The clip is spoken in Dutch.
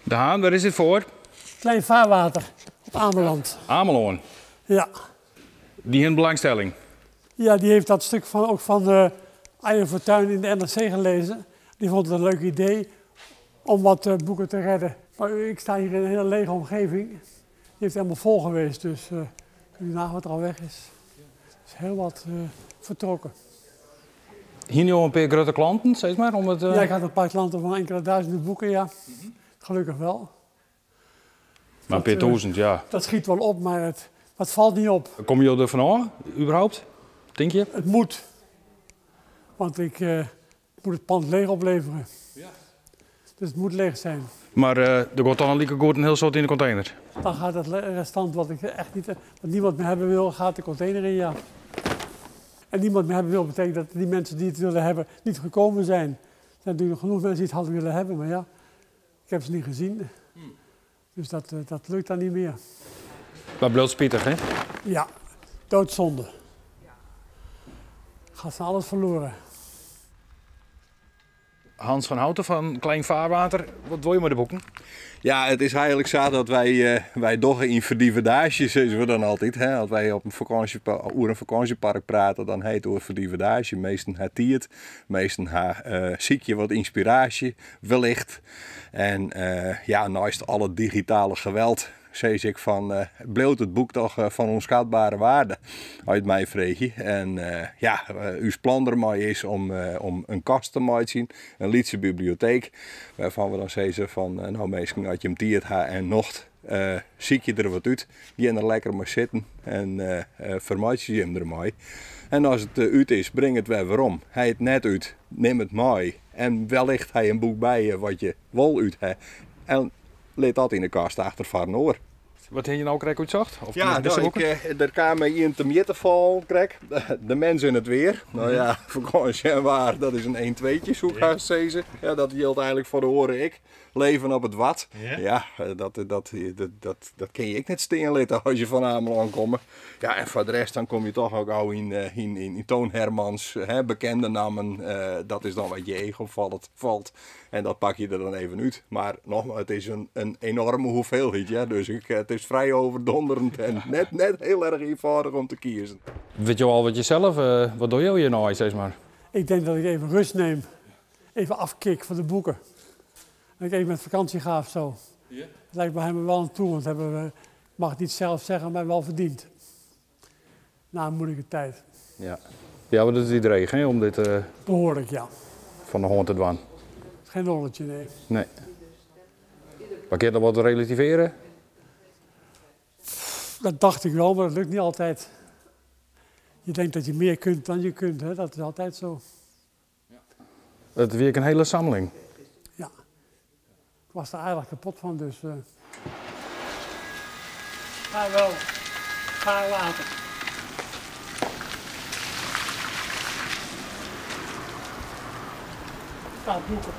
De Haan, waar is dit voor? Klein vaarwater op Ameland. Ameloon. Ja. Die heeft belangstelling. Ja, die heeft dat stuk ook van Arjen Fortuyn in de NRC gelezen. Die vond het een leuk idee om wat boeken te redden. Maar ik sta hier in een hele lege omgeving. Die heeft helemaal vol geweest, dus kun je nagaan wat er al weg is. Er is heel wat vertrokken. Hier nu al een paar grote klanten, zeg maar? Om het, Ja, ik had een paar klanten van enkele duizenden boeken, ja. Gelukkig wel. Maar een paar duizend, ja. Dat schiet wel op, maar het valt niet op. Kom je er vanaf, überhaupt? Denk je? Het moet. Want ik moet het pand leeg opleveren. Ja. Dus het moet leeg zijn. Maar er gaat dan een heel soort in de container. Dan gaat het restant wat ik echt niet, wat niemand meer hebben wil, gaat de container in, ja. En niemand meer hebben wil, betekent dat die mensen die het willen hebben niet gekomen zijn. Er zijn natuurlijk genoeg mensen die het hadden willen hebben, maar ja, ik heb ze niet gezien. Dus dat lukt dan niet meer. Maar bloedspietig, hè? Ja, doodzonde. Gaat van alles verloren. Hans van Houten van Klein Vaarwater, wat wil je met de boeken? Ja, het is eigenlijk zo dat wij doggen in verdieverdage, zeggen we dan altijd. Hè? Als wij op een vakantiepark praten, dan heet het over verdieverdage. Meesten het het, meesten ziek je wat inspiratie, wellicht. En ja, naast alle digitale geweld, zeg ik van, bleef het boek toch van onschatbare waarde, uit mij vreeg. En ja, uw plan ermee is om een kast te maken, een Lietse bibliotheek, waarvan we dan zeggen van, nou meestal als je hem tiert en nog ziek je er wat uit, die er lekker maar zitten en vermaak je hem ermee. En als het uit is, breng het weer om. Hij het net uit, neem het mee. En wellicht hij een boek bij je wat je wel uit hebt. En leed dat in de kast achter van oor. Wat heb je nou krijg uitzocht? Of Ja, nou, er kwam hier te middenval, krijg. De mensen in het weer. Nou ja, vakantie en waar, dat is een 1-2'tje, zo ga ik zeggen. Ja, dat geldt eigenlijk voor de horen ik. Leven op het wat. Ja, dat ken je ik net steenlitten als je van Ameland komt. Ja, en voor de rest dan kom je toch ook al in Toon Hermans, bekende namen. Dat is dan wat je ego valt. En dat pak je er dan even uit. Maar nogmaals, het is een enorme hoeveelheid. Ja? Dus het is vrij overdonderend en net heel erg eenvoudig om te kiezen. Weet je al wat je zelf, wat doe je hier nou, zeg maar? Ik denk dat ik even rust neem. Even afkik van de boeken. Dat ik even met vakantie ga of zo. Ja. Dat lijkt bij hem wel aan toe, want hebben we, ik mag het niet zelf zeggen, maar wel verdiend. Na een moeilijke tijd. Ja, ja, maar dat is iedereen, hè, om dit behoorlijk, ja. Van de hand te doen. Geen rolletje, nee. Nee. Maar kun je dat wat relativeren? Dat dacht ik wel, maar dat lukt niet altijd. Je denkt dat je meer kunt dan je kunt, hè? Dat is altijd zo. Het weer een hele sammeling. Ja. Ik was er eigenlijk kapot van, dus... Ga wel. Ga later. Staat boeken.